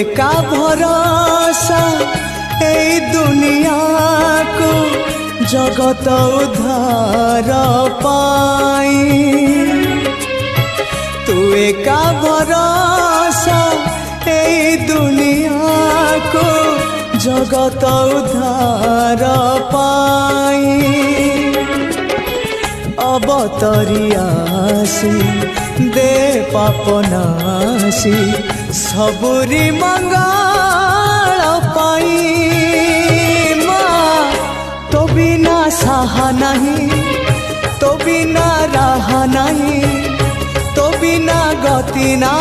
एका भरोसा ए दुनिया को जगत उद्धार पाई तू एका भरोसा ए दुनिया को जगत उद्धार पाई अवतरियासी दे पापनासी सबुरी मंगल पाई माँ तो बिना साहा नहीं तो बिना राह नहीं तो बिना गति ना